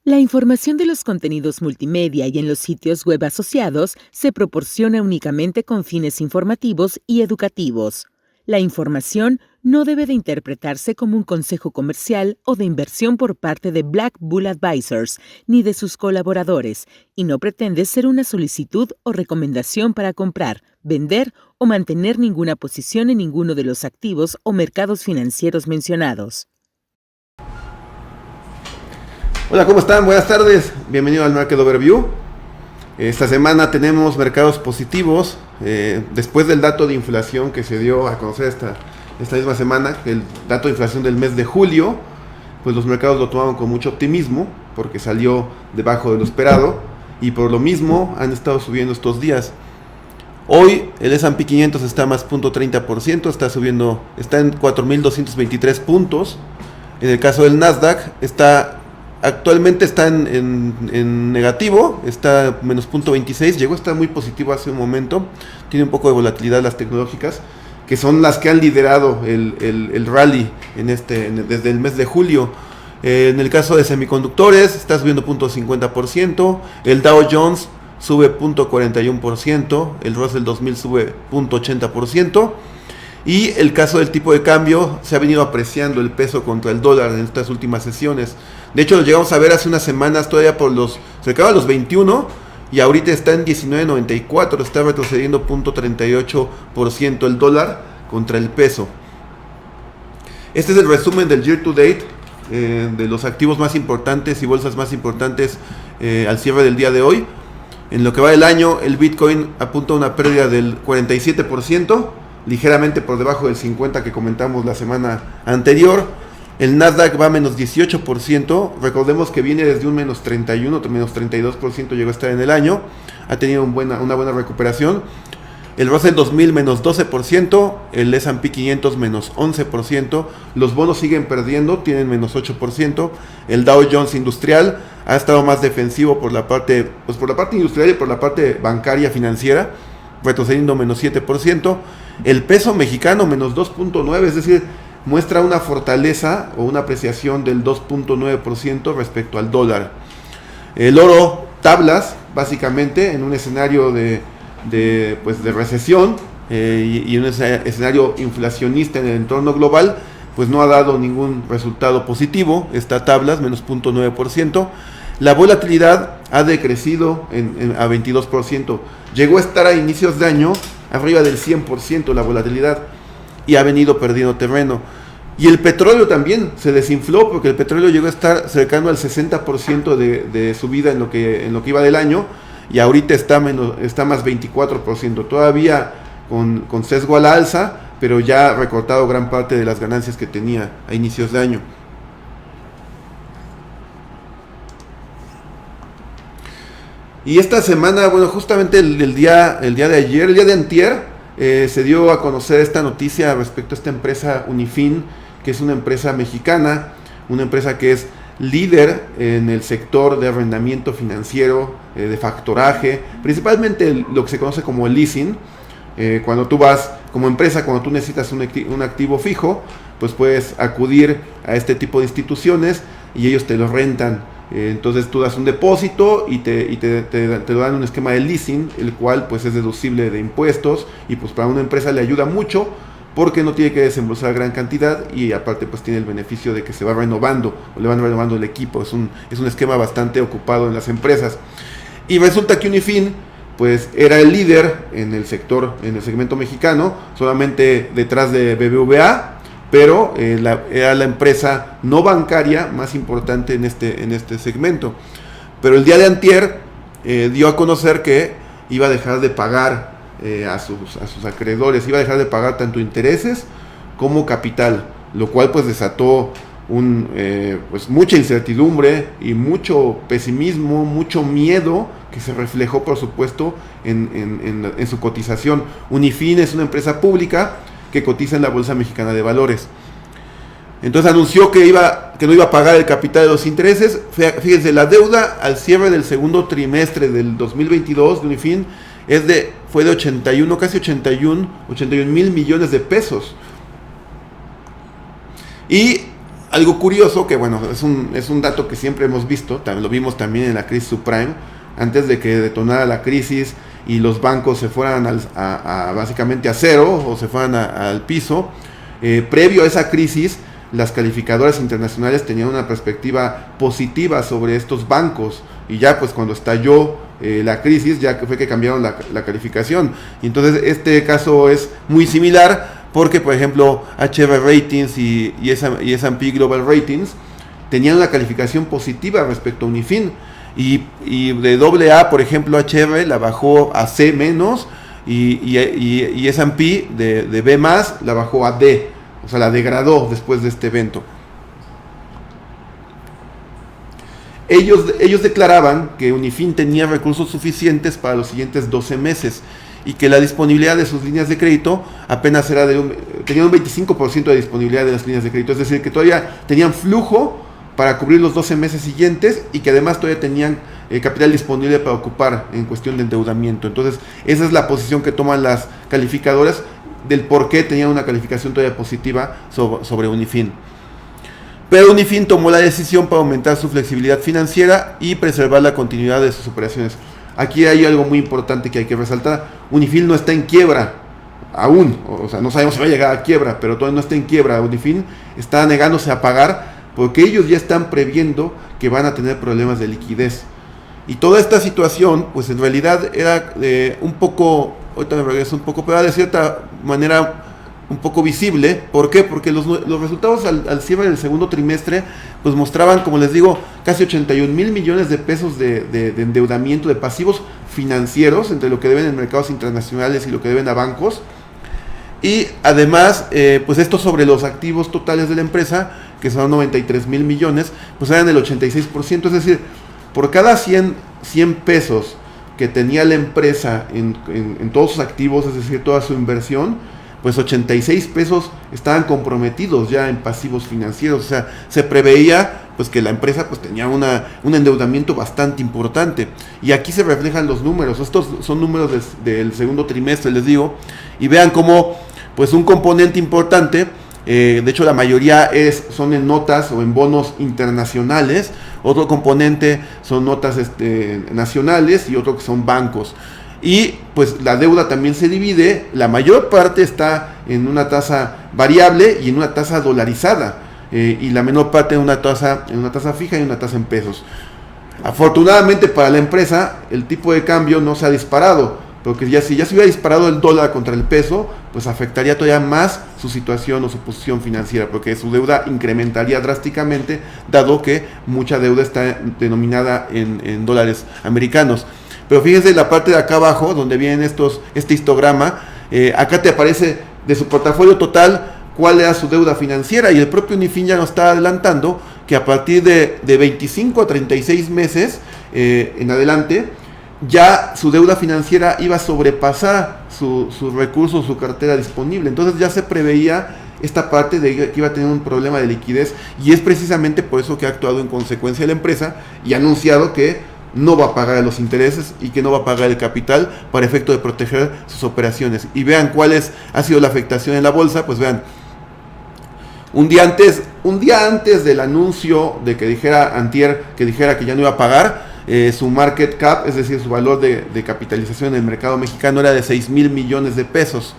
La información de los contenidos multimedia y en los sitios web asociados se proporciona únicamente con fines informativos y educativos. La información no debe de interpretarse como un consejo comercial o de inversión por parte de Black Bull Advisors ni de sus colaboradores, y no pretende ser una solicitud o recomendación para comprar, vender o mantener ninguna posición en ninguno de los activos o mercados financieros mencionados. Hola, ¿cómo están? Buenas tardes. Bienvenido al Market Overview. Esta semana tenemos mercados positivos. Después del dato de inflación que se dio a conocer esta misma semana, el dato de inflación del mes de julio, pues los mercados lo tomaron con mucho optimismo porque salió debajo de lo esperado y por lo mismo han estado subiendo estos días. Hoy el S&P 500 está más 0.30%, está en 4.223 puntos. En el caso del Nasdaq actualmente está en negativo, está menos 0.26, llegó a estar muy positivo hace un momento, tiene un poco de volatilidad las tecnológicas, que son las que han liderado el rally desde el mes de julio. En el caso de semiconductores está subiendo 0.50%, el Dow Jones sube 0.41%, el Russell 2000 sube 0.80%. Y el caso del tipo de cambio, se ha venido apreciando el peso contra el dólar en estas últimas sesiones. De hecho, lo llegamos a ver hace unas semanas todavía cerca de los 21 y ahorita está en 19.94, está retrocediendo 0.38% el dólar contra el peso. Este es el resumen del year to date de los activos más importantes y bolsas más importantes al cierre del día de hoy. En lo que va del año, el Bitcoin apunta a una pérdida del 47%. Ligeramente por debajo del 50% que comentamos la semana anterior. El Nasdaq va a menos 18%. Recordemos que viene desde un menos 31%, menos 32% llegó a estar en el año. Ha tenido una buena recuperación. El Russell 2000 menos 12%. El S&P 500 menos 11%. Los bonos siguen perdiendo, tienen menos 8%. El Dow Jones Industrial ha estado más defensivo por la parte industrial y por la parte bancaria financiera, retrocediendo menos 7%. El peso mexicano menos 2.9%, es decir, muestra una fortaleza o una apreciación del 2.9% respecto al dólar. El oro tablas, básicamente, en un escenario de recesión y un escenario inflacionista en el entorno global, pues no ha dado ningún resultado positivo. Está tablas, menos 0.9%. La volatilidad ha decrecido a 22%. Llegó a estar a inicios de año arriba del 100% la volatilidad y ha venido perdiendo terreno. Y el petróleo también se desinfló porque el petróleo llegó a estar cercano al 60% de subida en lo que iba del año y ahorita está más 24%. Todavía con sesgo a la alza, pero ya ha recortado gran parte de las ganancias que tenía a inicios de año. Y esta semana, bueno, justamente el día de antier, se dio a conocer esta noticia respecto a esta empresa Unifin, que es una empresa mexicana, una empresa que es líder en el sector de arrendamiento financiero, de factoraje, principalmente lo que se conoce como el leasing. Cuando tú vas como empresa, cuando tú necesitas un activo fijo, pues puedes acudir a este tipo de instituciones y ellos te lo rentan. Entonces tú das un depósito y te lo dan un esquema de leasing, el cual pues es deducible de impuestos y pues para una empresa le ayuda mucho porque no tiene que desembolsar gran cantidad y aparte pues tiene el beneficio de que se va renovando o le van renovando el equipo. Es un esquema bastante ocupado en las empresas. Y resulta que Unifin pues era el líder en el segmento mexicano, solamente detrás de BBVA, pero era la empresa no bancaria más importante en este segmento. Pero el día de antier dio a conocer que iba a dejar de pagar a sus acreedores, iba a dejar de pagar tanto intereses como capital, lo cual pues desató mucha incertidumbre y mucho pesimismo, mucho miedo que se reflejó por supuesto en su cotización. Unifin es una empresa pública que cotiza en la Bolsa Mexicana de Valores. Entonces anunció que no iba a pagar el capital de los intereses. Fíjense, la deuda al cierre del segundo trimestre del 2022 de Unifin fue de casi 81 mil millones de pesos. Y Algo curioso, que bueno, es un dato que siempre hemos visto, lo vimos también en la crisis subprime, antes de que detonara la crisis y los bancos se fueran básicamente a cero o se fueran al piso. Previo a esa crisis, las calificadoras internacionales tenían una perspectiva positiva sobre estos bancos, y ya pues cuando estalló la crisis ya fue que cambiaron la calificación. Y entonces este caso es muy similar, porque por ejemplo HR Ratings y S&P Global Ratings tenían una calificación positiva respecto a Unifin, y de AA, por ejemplo, HR la bajó a C menos, y S&P de B más la bajó a D, o sea la degradó después de este evento. Ellos declaraban que Unifin tenía recursos suficientes para los siguientes 12 meses y que la disponibilidad de sus líneas de crédito apenas era tenía un 25% de disponibilidad de las líneas de crédito, es decir, que todavía tenían flujo para cubrir los 12 meses siguientes, y que además todavía tenían capital disponible para ocupar en cuestión de endeudamiento. Entonces esa es la posición que toman las calificadoras del por qué tenían una calificación todavía positiva sobre Unifin. Pero Unifin tomó la decisión para aumentar su flexibilidad financiera y preservar la continuidad de sus operaciones. Aquí hay algo muy importante que hay que resaltar. Unifin no está en quiebra aún, o sea, no sabemos si va a llegar a quiebra, pero todavía no está en quiebra. Unifin está negándose a pagar porque ellos ya están previendo que van a tener problemas de liquidez. Y toda esta situación, pues en realidad era un poco, ahorita me regreso un poco, pero era de cierta manera un poco visible. ¿Por qué? Porque los resultados al cierre del segundo trimestre pues mostraban, como les digo, casi 81,000 millones de pesos de endeudamiento, de pasivos financieros, entre lo que deben en mercados internacionales y lo que deben a bancos. Y además, pues esto sobre los activos totales de la empresa, que son 93,000 millones, pues eran el 86%, es decir, por cada 100 pesos que tenía la empresa en todos sus activos, es decir, toda su inversión, pues 86 pesos estaban comprometidos ya en pasivos financieros. O sea, se preveía pues que la empresa pues tenía un endeudamiento bastante importante, y aquí se reflejan los números. Estos son números del segundo trimestre, les digo, y vean cómo pues un componente importante, de hecho la mayoría son en notas o en bonos internacionales, otro componente son notas nacionales, y otro que son bancos. Y pues la deuda también se divide, la mayor parte está en una tasa variable y en una tasa dolarizada, y la menor parte en una tasa fija y una tasa en pesos. Afortunadamente para la empresa el tipo de cambio no se ha disparado, porque si ya se hubiera disparado el dólar contra el peso, pues afectaría todavía más su situación o su posición financiera, porque su deuda incrementaría drásticamente, dado que mucha deuda está denominada en dólares americanos. Pero fíjense la parte de acá abajo, donde vienen este histograma, acá te aparece de su portafolio total cuál era su deuda financiera, y el propio Unifin ya nos está adelantando que a partir de 25 a 36 meses en adelante, ya su deuda financiera iba a sobrepasar sus recursos, su cartera disponible. Entonces ya se preveía esta parte de que iba a tener un problema de liquidez, y es precisamente por eso que ha actuado en consecuencia la empresa y ha anunciado que no va a pagar los intereses y que no va a pagar el capital para efecto de proteger sus operaciones. Y vean cuál ha sido la afectación en la bolsa. Pues vean, un día antes del anuncio de que dijera Antier, que dijera que ya no iba a pagar, su market cap, es decir, su valor de capitalización en el mercado mexicano, era de 6,000 millones de pesos.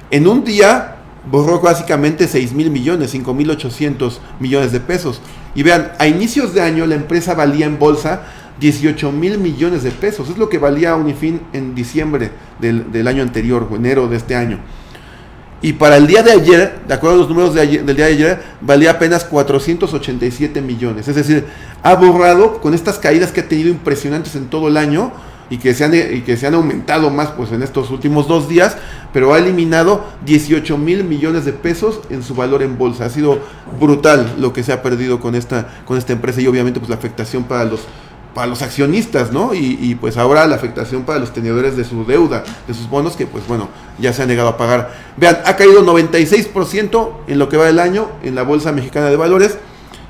En un día borró básicamente 6,000 millones, 5,800 millones de pesos. Y vean, a inicios de año la empresa valía en bolsa 18,000 millones de pesos. Es lo que valía Unifin en diciembre del año anterior, o enero de este año. Y para el día de ayer, de acuerdo a los números del día de ayer, valía apenas 487 millones. Es decir, ha borrado, con estas caídas que ha tenido impresionantes en todo el año, y que se han aumentado más pues en estos últimos 2 días, pero ha eliminado 18,000 millones de pesos en su valor en bolsa. Ha sido brutal lo que se ha perdido con esta empresa, y obviamente pues la afectación para los accionistas, ¿no? Y pues ahora la afectación para los tenedores de su deuda, de sus bonos, que pues bueno, ya se han negado a pagar. Vean, ha caído 96% en lo que va del año en la Bolsa Mexicana de Valores,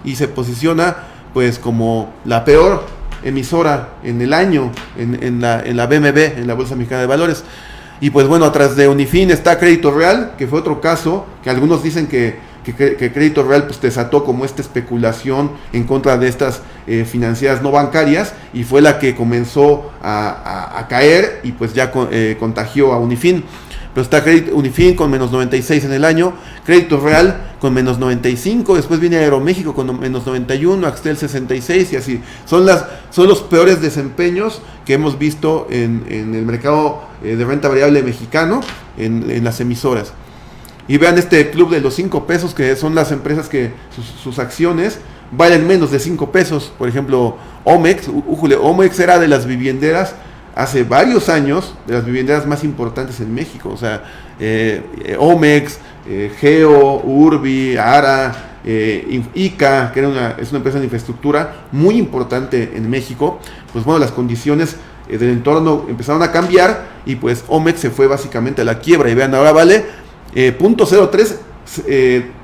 y se posiciona pues como la peor emisora en el año en la BMV, en la Bolsa Mexicana de Valores. Y pues bueno, atrás de Unifin está Crédito Real, que fue otro caso que algunos dicen que que Crédito Real pues desató como esta especulación en contra de estas financieras no bancarias, y fue la que comenzó a caer y pues ya contagió a Unifin. Pero está Unifin con menos 96 en el año, Crédito Real con menos 95, después viene Aeroméxico con menos 91, Axtel 66 y así. Son los peores desempeños que hemos visto en el mercado de renta variable mexicano, en las emisoras. Y vean este club de los 5 pesos, que son las empresas que sus acciones valen menos de 5 pesos. Por ejemplo, Omex. Omex era de las vivienderas hace varios años, de las vivienderas más importantes en México. O sea, Omex, Geo, Urbi, Ara, ICA, que es una empresa de infraestructura muy importante en México. Pues bueno, las condiciones del entorno empezaron a cambiar y pues Omex se fue básicamente a la quiebra. Y vean, ahora vale 0.03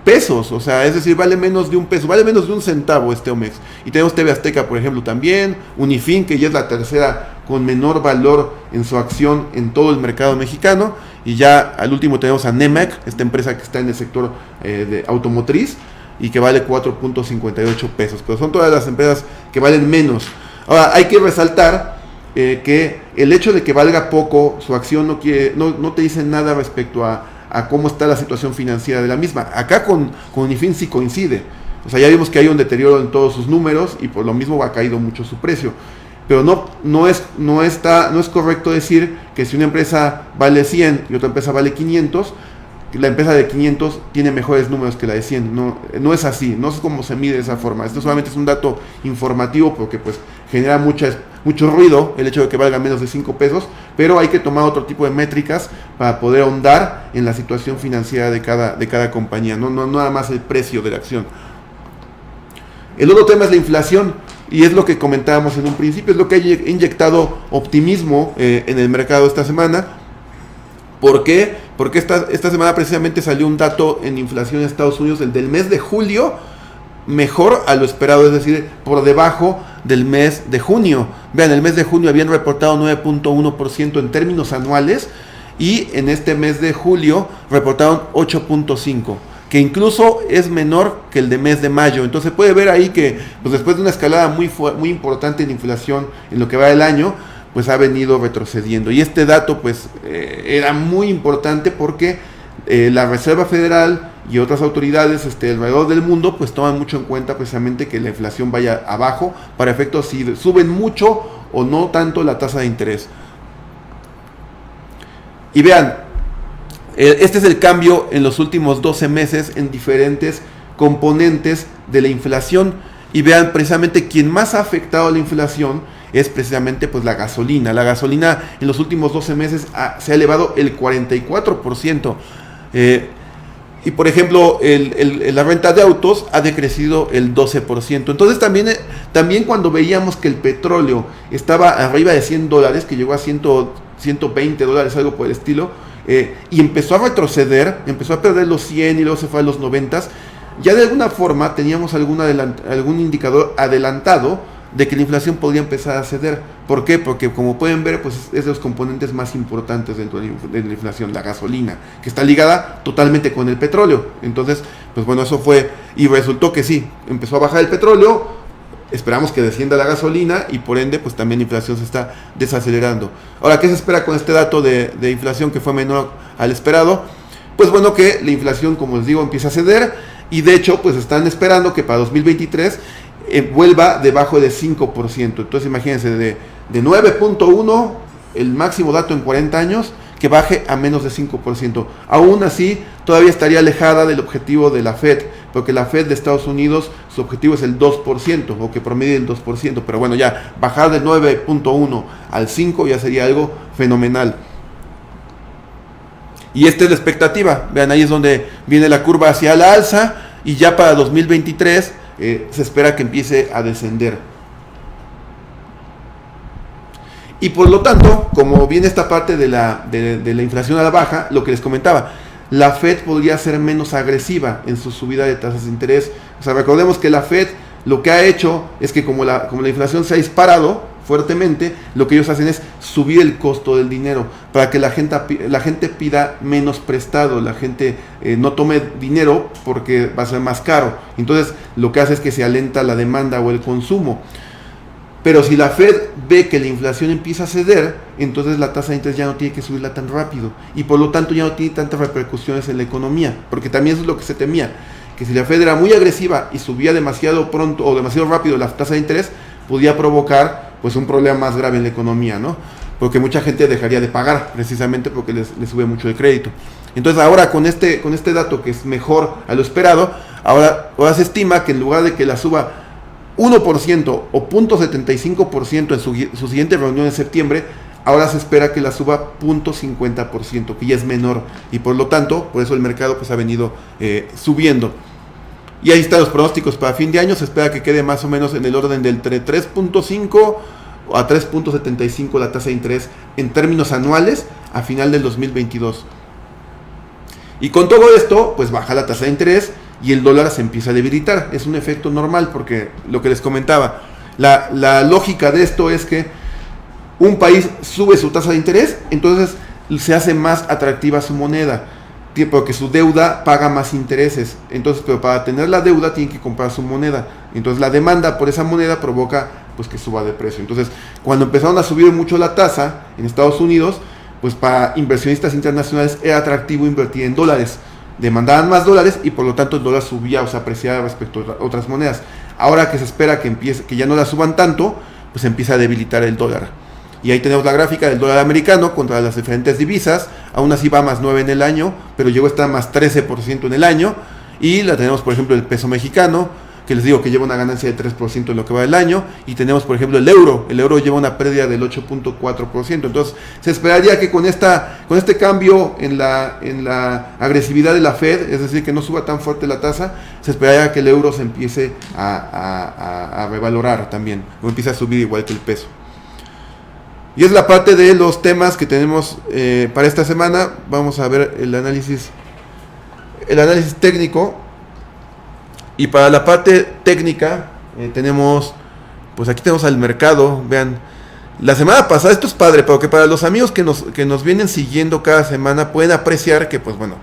pesos, o sea, es decir, vale menos de un peso, vale menos de un centavo este Omex. Y tenemos TV Azteca, por ejemplo, también, Unifin, que ya es la tercera con menor valor en su acción en todo el mercado mexicano, y ya al último tenemos a Nemak, esta empresa que está en el sector de automotriz y que vale 4.58 pesos, pero son todas las empresas que valen menos. Ahora, hay que resaltar que el hecho de que valga poco su acción no te dice nada respecto a cómo está la situación financiera de la misma. Acá con Unifin sí coincide. O sea, ya vimos que hay un deterioro en todos sus números y por lo mismo ha caído mucho su precio. Pero no es correcto decir que si una empresa vale 100 y otra empresa vale 500, la empresa de 500 tiene mejores números que la de 100. No es así, no es como se mide de esa forma. Esto solamente es un dato informativo porque pues genera mucho ruido el hecho de que valga menos de 5 pesos, pero hay que tomar otro tipo de métricas para poder ahondar en la situación financiera de cada compañía, no nada más el precio de la acción. El otro tema es la inflación, y es lo que comentábamos en un principio, es lo que ha inyectado optimismo en el mercado esta semana. ¿Por qué? Porque esta semana precisamente salió un dato en inflación en Estados Unidos, el del mes de julio, mejor a lo esperado, es decir, por debajo del mes de junio. Vean, el mes de junio habían reportado 9.1% en términos anuales, y en este mes de julio reportaron 8.5%, que incluso es menor que el de mes de mayo. Entonces puede ver ahí que pues después de una escalada muy importante en inflación en lo que va del año, pues ha venido retrocediendo. Y este dato pues era muy importante porque la Reserva Federal y otras autoridades alrededor del mundo pues toman mucho en cuenta precisamente que la inflación vaya abajo, para efectos si suben mucho o no tanto la tasa de interés. Y vean, este es el cambio en los últimos 12 meses en diferentes componentes de la inflación. Y vean, precisamente quien más ha afectado a la inflación es precisamente pues la gasolina. La gasolina en los últimos 12 meses se ha elevado el 44%. Y por ejemplo, la renta de autos ha decrecido el 12%. Entonces también cuando veíamos que el petróleo estaba arriba de $100, que llegó a $120, algo por el estilo, y empezó a retroceder, empezó a perder los 100 y luego se fue a los 90, ya de alguna forma teníamos algún indicador adelantado de que la inflación podría empezar a ceder. ¿Por qué? Porque como pueden ver, pues es de los componentes más importantes dentro de la inflación, la gasolina, que está ligada totalmente con el petróleo. Entonces, pues bueno, eso fue, y resultó que sí, empezó a bajar el petróleo, esperamos que descienda la gasolina y por ende pues también la inflación se está desacelerando. Ahora, ¿qué se espera con este dato de inflación que fue menor al esperado? Pues bueno, que la inflación, como les digo, empieza a ceder, y de hecho pues están esperando que para 2023 vuelva debajo de 5%. Entonces imagínense, de 9.1, el máximo dato en 40 años, que baje a menos de 5%. Aún así, todavía estaría alejada del objetivo de la Fed, porque la Fed de Estados Unidos, su objetivo es el 2%, o que promedie el 2%, pero bueno, ya bajar de 9.1 al 5 ya sería algo fenomenal. Y esta es la expectativa. Vean, ahí es donde viene la curva hacia la alza, y ya para 2023 se espera que empiece a descender. Y por lo tanto, como viene esta parte de la inflación a la baja, lo que les comentaba, la Fed podría ser menos agresiva en su subida de tasas de interés. O sea, recordemos que la Fed lo que ha hecho es que como la inflación se ha disparado fuertemente, lo que ellos hacen es subir el costo del dinero para que la gente pida menos prestado, la gente no tome dinero porque va a ser más caro. Entonces lo que hace es que se alenta la demanda o el consumo. Pero si la Fed ve que la inflación empieza a ceder, entonces la tasa de interés ya no tiene que subirla tan rápido y por lo tanto ya no tiene tantas repercusiones en la economía, porque también eso es lo que se temía, que si la Fed era muy agresiva y subía demasiado pronto o demasiado rápido la tasa de interés, podía provocar pues un problema más grave en la economía, ¿no? Porque mucha gente dejaría de pagar precisamente porque les sube mucho el crédito. Entonces ahora con este dato que es mejor a lo esperado, ahora se estima que en lugar de que la suba 1% o 0.75% en su siguiente reunión en septiembre, ahora se espera que la suba 0.50%, que ya es menor, y por lo tanto, por eso el mercado pues ha venido subiendo. Y ahí están los pronósticos para fin de año, se espera que quede más o menos en el orden del 3.5 a 3.75 la tasa de interés en términos anuales a final del 2022. Y con todo esto, pues baja la tasa de interés y el dólar se empieza a debilitar. Es un efecto normal porque lo que les comentaba, la lógica de esto es que un país sube su tasa de interés, entonces se hace más atractiva su moneda, porque su deuda paga más intereses. Entonces, pero para tener la deuda tienen que comprar su moneda. Entonces la demanda por esa moneda provoca pues que suba de precio. Entonces, cuando empezaron a subir mucho la tasa en Estados Unidos, pues para inversionistas internacionales era atractivo invertir en dólares. Demandaban más dólares y por lo tanto el dólar subía o se apreciaba respecto a otras monedas. Ahora que se espera que ya no la suban tanto, pues empieza a debilitar el dólar. Y ahí tenemos la gráfica del dólar americano contra las diferentes divisas. Aún así va más 9 en el año, pero llegó a estar más 13% en el año. Y la tenemos, por ejemplo, el peso mexicano, que les digo que lleva una ganancia de 3% en lo que va del año. Y tenemos, por ejemplo, el euro lleva una pérdida del 8.4%. Entonces se esperaría que con este cambio en la agresividad de la Fed, es decir, que no suba tan fuerte la tasa, se esperaría que el euro se empiece a revalorar también, o empiece a subir igual que el peso. Y es la parte de los temas que tenemos para esta semana. Vamos a ver el análisis técnico. Y para la parte técnica tenemos, pues aquí tenemos al mercado. Vean, la semana pasada, esto es padre, pero que para los amigos que nos vienen siguiendo cada semana pueden apreciar que, pues bueno,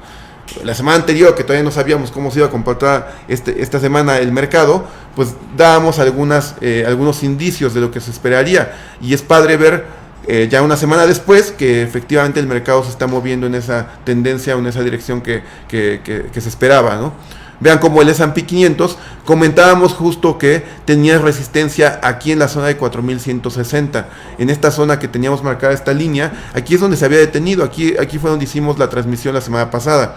la semana anterior, que todavía no sabíamos cómo se iba a comportar esta semana el mercado, pues dábamos algunos indicios de lo que se esperaría. Y es padre ver ya una semana después que efectivamente el mercado se está moviendo en esa tendencia o en esa dirección que se esperaba, ¿no? Vean como el S&P 500, comentábamos justo que tenía resistencia aquí en la zona de 4160, en esta zona que teníamos marcada esta línea, aquí es donde se había detenido, aquí fue donde hicimos la transmisión la semana pasada.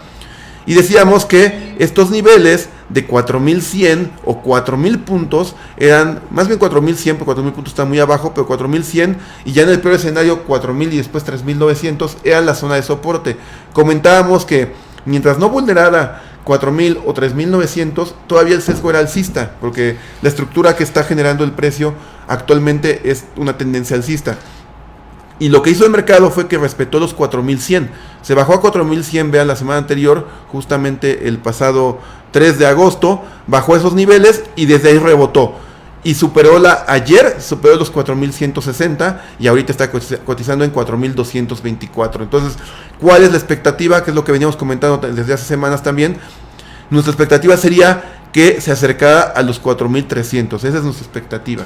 Y decíamos que estos niveles de 4100 o 4000 puntos eran, más bien 4100, porque 4000 puntos está muy abajo, pero 4100, y ya en el peor escenario 4000 y después 3900 eran la zona de soporte. Comentábamos que mientras no vulnerara 4000 o 3900, todavía el sesgo era alcista, porque la estructura que está generando el precio actualmente es una tendencia alcista. Y lo que hizo el mercado fue que respetó los 4100. Se bajó a 4100, vean, la semana anterior, justamente el pasado 3 de agosto, bajó esos niveles y desde ahí rebotó. Y superó los 4160 y ahorita está cotizando en 4224. Entonces, ¿cuál es la expectativa? Que es lo que veníamos comentando desde hace semanas también. Nuestra expectativa sería que se acercara a los 4300. Esa es nuestra expectativa.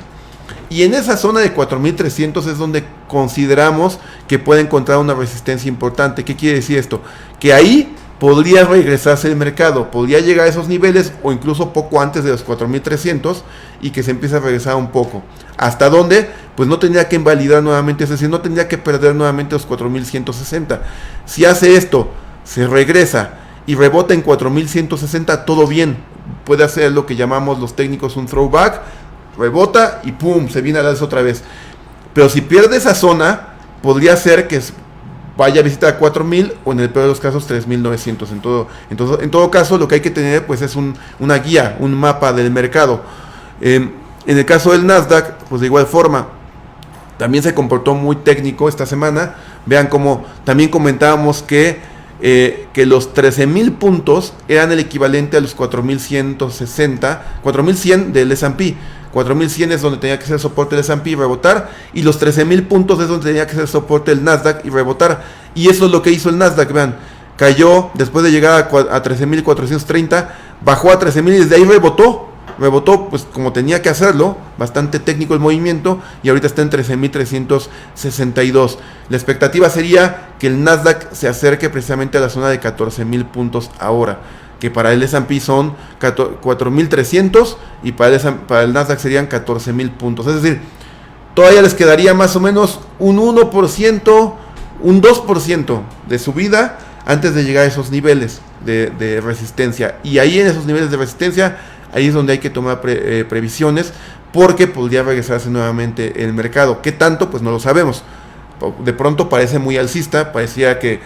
Y en esa zona de 4300 es donde consideramos que puede encontrar una resistencia importante. ¿Qué quiere decir esto? Que ahí podría regresarse el mercado, podría llegar a esos niveles o incluso poco antes de los 4300 y que se empiece a regresar un poco. ¿Hasta dónde? Pues no tendría que invalidar nuevamente, es decir, no tendría que perder nuevamente los 4160. Si hace esto, se regresa y rebota en 4160, todo bien. Puede hacer lo que llamamos los técnicos un throwback, rebota y pum, se viene a la alza otra vez. Pero si pierde esa zona, podría ser que vaya a visitar 4000 o en el peor de los casos 3900. En todo caso, lo que hay que tener pues es una guía, un mapa del mercado. En el caso del Nasdaq, pues de igual forma, también se comportó muy técnico esta semana. Vean como también comentábamos que los 13,000 puntos eran el equivalente a los 4160, 4100 del S&P. 4.100 es donde tenía que ser soporte el S&P y rebotar, y los 13.000 puntos es donde tenía que ser soporte el Nasdaq y rebotar, y eso es lo que hizo el Nasdaq, vean, cayó después de llegar a 13.430, bajó a 13.000 y desde ahí rebotó pues como tenía que hacerlo, bastante técnico el movimiento, y ahorita está en 13.362. La expectativa sería que el Nasdaq se acerque precisamente a la zona de 14.000 puntos ahora, que para el S&P son 4.300 y para el Nasdaq serían 14.000 puntos. Es decir, todavía les quedaría más o menos un 1%, un 2% de subida antes de llegar a esos niveles de resistencia. Y ahí en esos niveles de resistencia, ahí es donde hay que tomar previsiones, porque podría regresarse nuevamente el mercado. ¿Qué tanto? Pues no lo sabemos. De pronto parece muy alcista, parecía que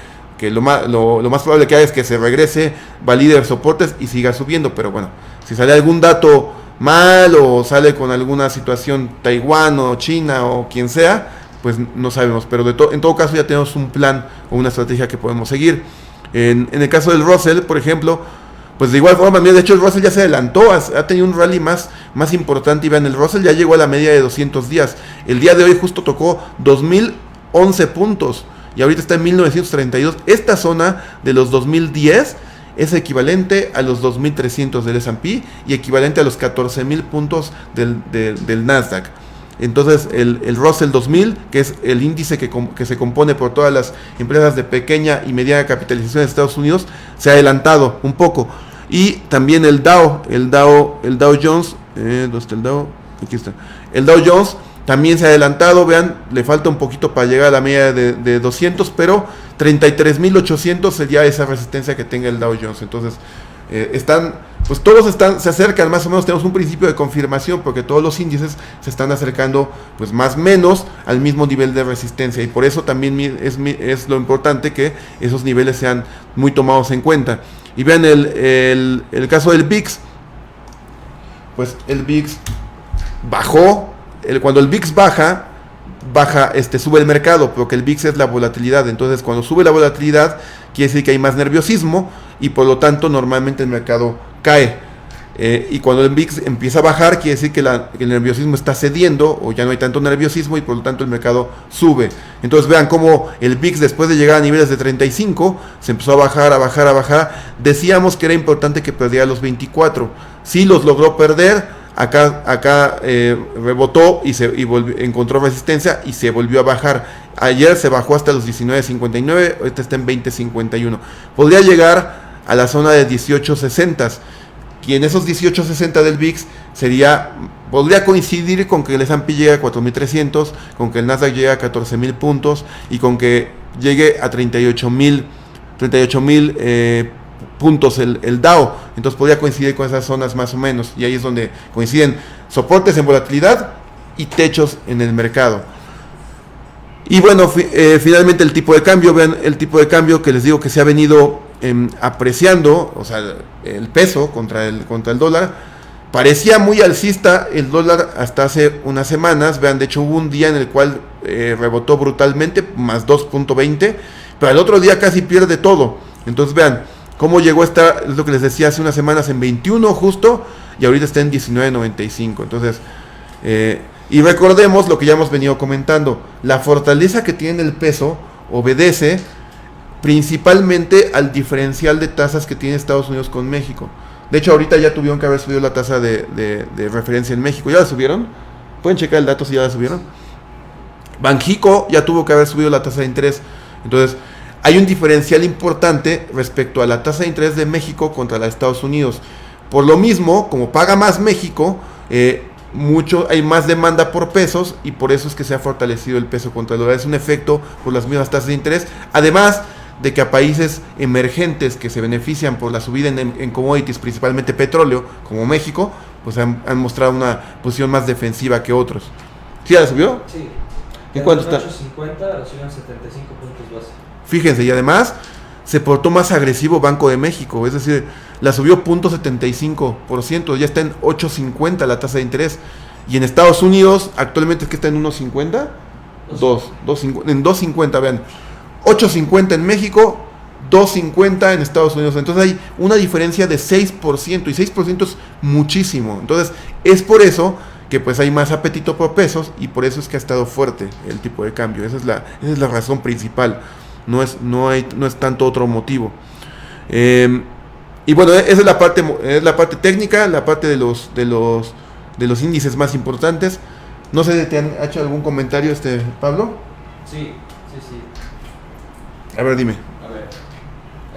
lo más probable que haga es que se regrese, valide los soportes y siga subiendo. Pero bueno, si sale algún dato mal o sale con alguna situación Taiwán o China o quien sea, pues no sabemos. Pero en todo caso ya tenemos un plan o una estrategia que podemos seguir. En el caso del Russell, por ejemplo, pues de igual forma, mira, de hecho el Russell ya se adelantó, ha tenido un rally más importante, y vean, el Russell ya llegó a la media de 200 días, el día de hoy justo tocó 2.011 puntos, y ahorita está en 1932, esta zona de los 2010 es equivalente a los 2.300 del S&P, y equivalente a los 14.000 puntos del Nasdaq. Entonces el Russell 2000, que es el índice que se compone por todas las empresas de pequeña y mediana capitalización de Estados Unidos, se ha adelantado un poco. Y también el Dow Jones, ¿dónde está el Dow? Aquí está. El Dow Jones también se ha adelantado, vean, le falta un poquito para llegar a la media de 200, pero 33.800 sería esa resistencia que tenga el Dow Jones. Entonces, se acercan, más o menos tenemos un principio de confirmación, porque todos los índices se están acercando pues más o menos al mismo nivel de resistencia, y por eso también es lo importante que esos niveles sean muy tomados en cuenta. Y vean el caso del VIX, pues el VIX bajó, cuando el VIX baja, sube el mercado, porque el VIX es la volatilidad. Entonces cuando sube la volatilidad quiere decir que hay más nerviosismo, y por lo tanto normalmente el mercado cae. Y cuando el VIX empieza a bajar, quiere decir que el nerviosismo está cediendo, o ya no hay tanto nerviosismo, y por lo tanto el mercado sube. Entonces vean cómo el VIX, después de llegar a niveles de 35, se empezó a bajar. Decíamos que era importante que perdiera los 24. Sí los logró perder. Acá rebotó y encontró resistencia y se volvió a bajar. Ayer se bajó hasta los 19.59, ahorita está en 20.51. Podría llegar a la zona de 18.60, y en esos 18.60 del VIX podría coincidir con que el S&P llegue a 4.300, con que el Nasdaq llegue a 14.000 puntos, y con que llegue a 38.000 puntos el Dow. Entonces podría coincidir con esas zonas más o menos, y ahí es donde coinciden soportes en volatilidad y techos en el mercado. Y bueno, finalmente el tipo de cambio, vean el tipo de cambio que les digo que se ha venido apreciando, o sea, el peso contra el dólar. Parecía muy alcista el dólar hasta hace unas semanas, vean, de hecho hubo un día en el cual rebotó brutalmente, más 2.20, pero al otro día casi pierde todo. Entonces vean cómo llegó es lo que les decía hace unas semanas, en 21 justo, y ahorita está en 19.95. Entonces, y recordemos lo que ya hemos venido comentando, la fortaleza que tiene el peso obedece principalmente al diferencial de tasas que tiene Estados Unidos con México. De hecho, ahorita ya tuvieron que haber subido la tasa de referencia en México. ¿Ya la subieron? ¿Pueden checar el dato si ya la subieron? Banxico ya tuvo que haber subido la tasa de interés. Entonces, hay un diferencial importante respecto a la tasa de interés de México contra la de Estados Unidos. Por lo mismo, como paga más México, hay más demanda por pesos, y por eso es que se ha fortalecido el peso contra el dólar. Es un efecto por las mismas tasas de interés. Además de que a países emergentes que se benefician por la subida en commodities, principalmente petróleo, como México, pues han mostrado una posición más defensiva que otros. ¿Sí ya la subió? Sí. ¿En cuánto está? 8.50, la subieron 75 puntos base. Fíjense, y además se portó más agresivo Banco de México, es decir, la subió 0.75%, ya está en 8.50 la tasa de interés. Y en Estados Unidos actualmente es que está en 1.50, en 2.50, vean. 8.50 en México, 2.50 en Estados Unidos. Entonces hay una diferencia de 6%, y 6% es muchísimo. Entonces es por eso que pues hay más apetito por pesos y por eso es que ha estado fuerte el tipo de cambio. Esa es la razón principal, no es tanto otro motivo. Y bueno, esa es la parte técnica, la parte de los índices más importantes. No sé, ¿te han hecho algún comentario, Pablo? Sí. A ver, dime. A ver,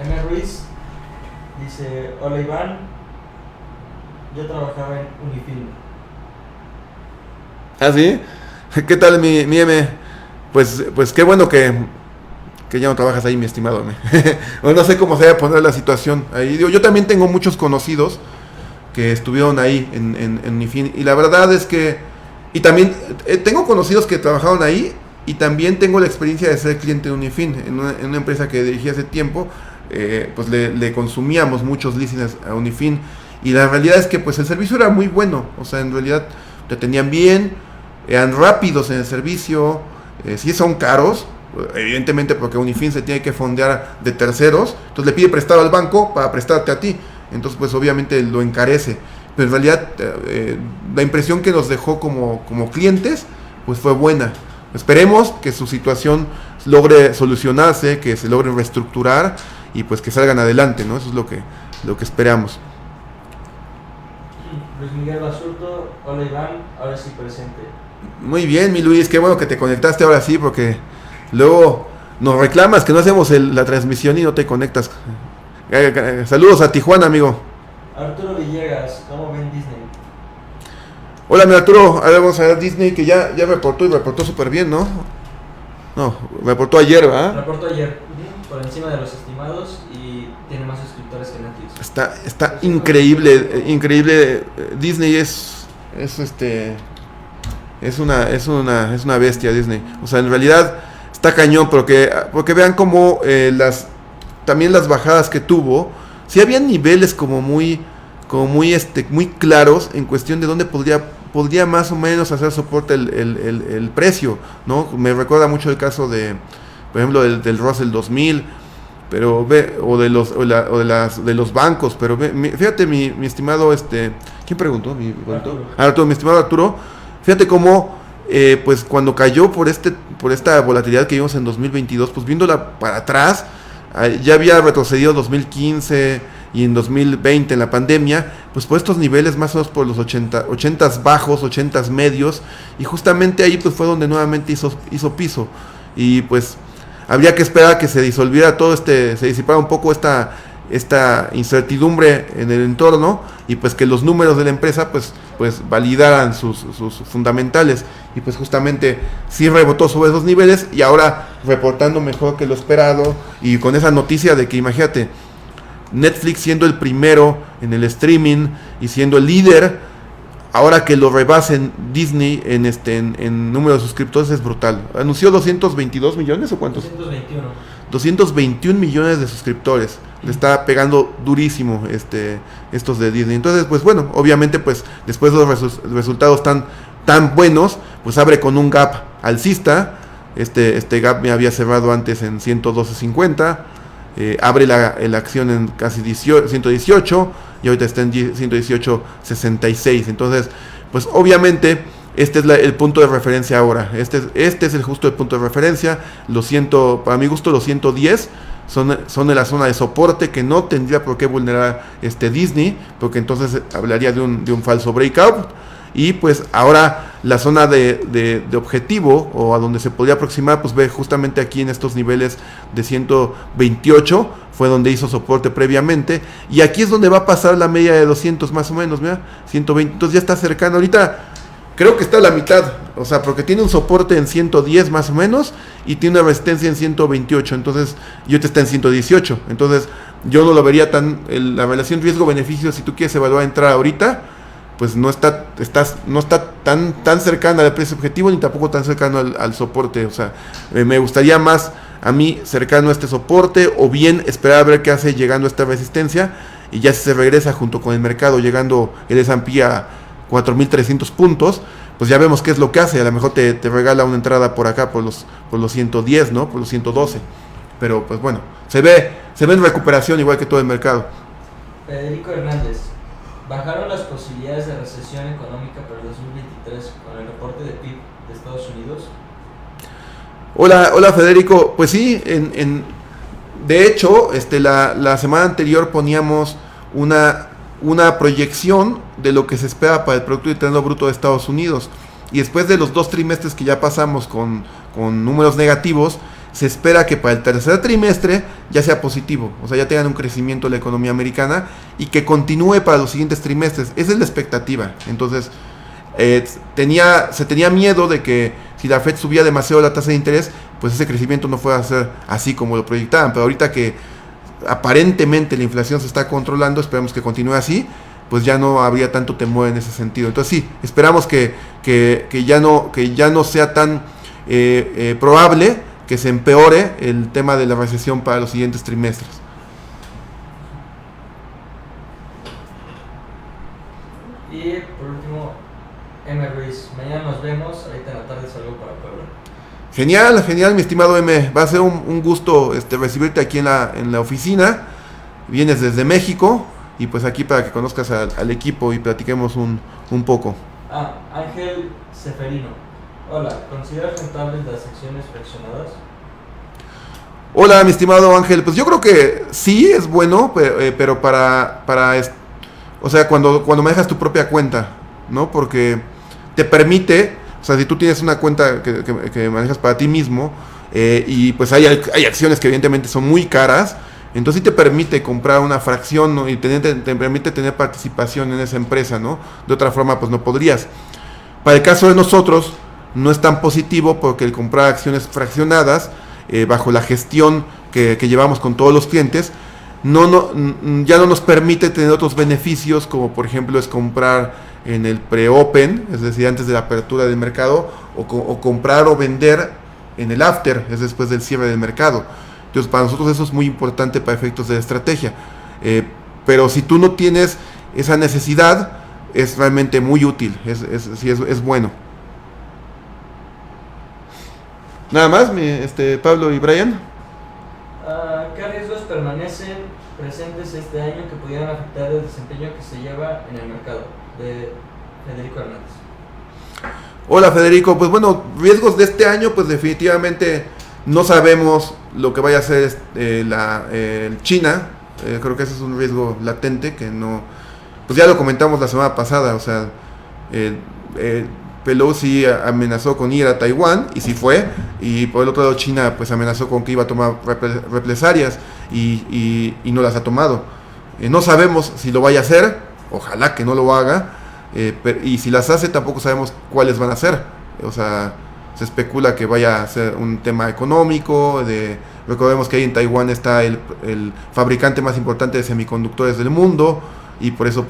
M. Ruiz dice: hola Iván, yo trabajaba en Unifin. ¿Ah, sí? ¿Qué tal, mi M? Pues qué bueno que ya no trabajas ahí, mi estimado M. No sé cómo se va a poner la situación ahí. Yo también tengo muchos conocidos que estuvieron ahí en Unifin, y la verdad es que, y también tengo conocidos que trabajaron ahí, y también tengo la experiencia de ser cliente de Unifin, en una empresa que dirigí hace tiempo. Pues le consumíamos muchos leasings a Unifin, y la realidad es que pues el servicio era muy bueno. O sea, en realidad te atendían bien, eran rápidos en el servicio. Sí son caros, evidentemente, porque Unifin se tiene que fondear de terceros, entonces le pide prestado al banco para prestarte a ti, entonces pues obviamente lo encarece, pero en realidad la impresión que nos dejó como clientes pues fue buena. Esperemos que su situación logre solucionarse, que se logre reestructurar y pues que salgan adelante, ¿no? Eso es lo que esperamos. Luis Miguel Basurto: hola Iván, ahora sí presente. Muy bien, mi Luis, qué bueno que te conectaste ahora sí, porque luego nos reclamas que no hacemos la transmisión y no te conectas. Saludos a Tijuana, amigo. Arturo Villegas: ¿cómo ven Disney? Hola, mi Arturo. Ahora vamos a ver Disney, que ya reportó súper bien, ¿no? No, reportó ayer, ¿verdad? Reportó ayer, por encima de los estimados, y tiene más suscriptores que Netflix. Está increíble. Disney es una bestia, Disney. O sea, en realidad está cañón, porque vean cómo también las bajadas que tuvo, sí habían niveles como muy claros en cuestión de dónde podría más o menos hacer soporte el precio, ¿no? Me recuerda mucho el caso por ejemplo, del Russell 2000, pero de los bancos, pero fíjate, mi estimado, ¿quién preguntó? Arturo, mi estimado Arturo, fíjate cómo pues cuando cayó por esta volatilidad que vimos en 2022, pues viéndola para atrás, ya había retrocedido 2015 y en 2020 en la pandemia, pues por estos niveles más o menos por los 80s bajos, 80s medios, y justamente ahí pues fue donde nuevamente hizo piso, y pues habría que esperar que se disolviera todo se disipara un poco esta incertidumbre en el entorno, y pues que los números de la empresa pues validaran sus fundamentales, y pues justamente sí rebotó sobre esos niveles, y ahora reportando mejor que lo esperado, y con esa noticia de que, imagínate, Netflix siendo el primero en el streaming y siendo el líder, ahora que lo rebasen Disney en número de suscriptores, es brutal. Anunció 222 millones, ¿o cuántos? 221 millones de suscriptores. Le está pegando durísimo estos de Disney. Entonces, pues bueno, obviamente pues después los resultados tan buenos, pues abre con un gap alcista. Este gap me había cerrado antes en 112.50. Abre la acción en casi 118 y ahorita está en 118.66. Entonces, pues obviamente este es el punto de referencia ahora. Este es el justo el punto de referencia. Para mi gusto, los 110 son en la zona de soporte, que no tendría por qué vulnerar Disney, porque entonces hablaría de un falso breakout. Y pues ahora la zona de objetivo, o a donde se podría aproximar, pues ve justamente aquí en estos niveles de 128, fue donde hizo soporte previamente, y aquí es donde va a pasar la media de 200 más o menos, mira, 120, entonces ya está cercano. Ahorita creo que está a la mitad, o sea, porque tiene un soporte en 110 más o menos, y tiene una resistencia en 128, entonces, y ahorita está en 118, entonces yo no lo vería la relación riesgo-beneficio, si tú quieres evaluar entrar ahorita, pues no está tan cercana al precio objetivo, ni tampoco tan cercano al soporte. O sea, me gustaría más a mí cercano a este soporte, o bien esperar a ver qué hace llegando a esta resistencia, y ya si se regresa junto con el mercado, llegando el S&P a 4.300 puntos, pues ya vemos qué es lo que hace. A lo mejor te regala una entrada por acá por los 110, ¿no? Por los 112. Pero pues bueno, se ve en recuperación igual que todo el mercado. Federico Hernández ¿Bajaron las posibilidades de recesión económica para el 2023 con el reporte de PIB de Estados Unidos? Hola Federico, pues sí, de hecho, la semana anterior poníamos una proyección de lo que se espera para el Producto Interno Bruto de Estados Unidos, y después de los 2 trimestres que ya pasamos con números negativos, se espera que para el tercer trimestre ya sea positivo, o sea, ya tengan un crecimiento de la economía americana y que continúe para los siguientes trimestres. Esa es la expectativa. Entonces, se tenía miedo de que si la Fed subía demasiado la tasa de interés, pues ese crecimiento no fuera a ser así como lo proyectaban. Pero ahorita que aparentemente la inflación se está controlando, esperamos que continúe así, pues ya no habría tanto temor en ese sentido. Entonces sí, esperamos que ya no sea tan probable que se empeore el tema de la recesión para los siguientes trimestres. Y por último, M. Ruiz, mañana nos vemos, ahorita en la tarde salgo para Puebla. Genial, mi estimado M. Va a ser un gusto recibirte aquí en la oficina. Vienes desde México y pues aquí para que conozcas al equipo y platiquemos un poco. Ángel Seferino. Hola, ¿consideras rentables las acciones fraccionadas? Hola, mi estimado Ángel. Pues yo creo que sí es bueno, pero o sea, cuando manejas tu propia cuenta, ¿no? Porque te permite, o sea, si tú tienes una cuenta que manejas para ti mismo, y pues hay acciones que evidentemente son muy caras, entonces sí te permite comprar una fracción, ¿no? Y te permite tener participación en esa empresa, ¿no? De otra forma, pues no podrías. Para el caso de nosotros, no es tan positivo porque el comprar acciones fraccionadas, bajo la gestión que llevamos con todos los clientes, ya no nos permite tener otros beneficios, como por ejemplo es comprar en el pre-open, es decir, antes de la apertura del mercado, o comprar o vender en el after, es después del cierre del mercado. Entonces para nosotros eso es muy importante para efectos de estrategia, pero si tú no tienes esa necesidad, es realmente muy útil, es bueno. Nada más, Pablo y Brian. ¿Qué riesgos permanecen presentes este año que pudieran afectar el desempeño que se lleva en el mercado? De Federico Hernández. Hola Federico, pues bueno, riesgos de este año, pues definitivamente no sabemos lo que vaya a hacer China. Creo que ese es un riesgo latente que no, pues ya lo comentamos la semana pasada, o sea, Pelosi amenazó con ir a Taiwán, y sí fue, y por el otro lado China pues amenazó con que iba a tomar represalias, y no las ha tomado. No sabemos si lo vaya a hacer, ojalá que no lo haga, y si las hace tampoco sabemos cuáles van a ser. O sea, se especula que vaya a ser un tema económico, recordemos que ahí en Taiwán está el fabricante más importante de semiconductores del mundo, y por eso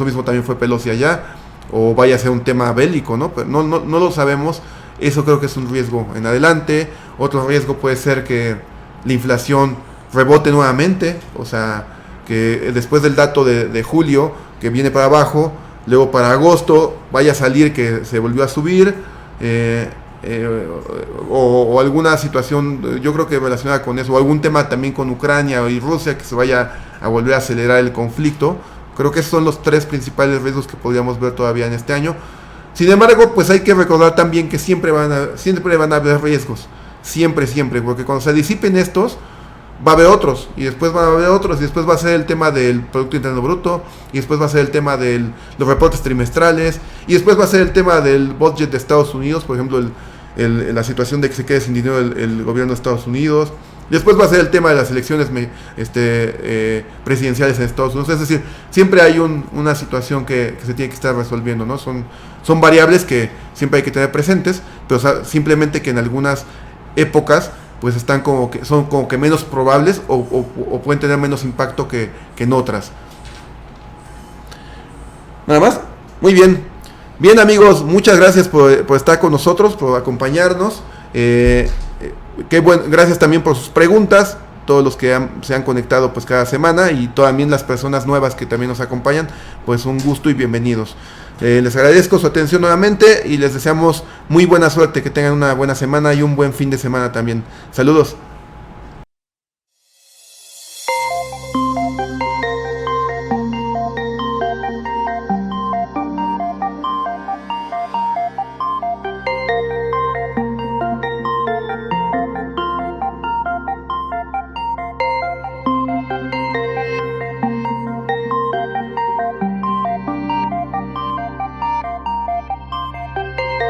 mismo también fue Pelosi allá, o vaya a ser un tema bélico, ¿no? Pero no lo sabemos. Eso creo que es un riesgo en adelante. Otro riesgo puede ser que la inflación rebote nuevamente, o sea, que después del dato de julio, que viene para abajo, luego para agosto vaya a salir que se volvió a subir, o alguna situación, yo creo que relacionada con eso, o algún tema también con Ucrania y Rusia, que se vaya a volver a acelerar el conflicto. Creo que esos son los 3 principales riesgos que podríamos ver todavía en este año. Sin embargo, pues hay que recordar también que siempre van a haber riesgos, siempre, porque cuando se disipen estos, va a haber otros, y después van a haber otros, y después va a ser el tema del Producto Interno Bruto, y después va a ser el tema de los reportes trimestrales, y después va a ser el tema del budget de Estados Unidos, por ejemplo, la situación de que se quede sin dinero el gobierno de Estados Unidos. Después va a ser el tema de las elecciones presidenciales en Estados Unidos. Es decir, siempre hay una situación que se tiene que estar resolviendo, ¿no? Son variables que siempre hay que tener presentes, pero simplemente que en algunas épocas pues son como que menos probables, o pueden tener menos impacto que en otras. Nada más. Muy bien. Bien, amigos, muchas gracias por estar con nosotros, por acompañarnos. Gracias también por sus preguntas, todos los que se han conectado pues cada semana, y también las personas nuevas que también nos acompañan, pues un gusto y bienvenidos. Les agradezco su atención nuevamente y les deseamos muy buena suerte, que tengan una buena semana y un buen fin de semana también. Saludos.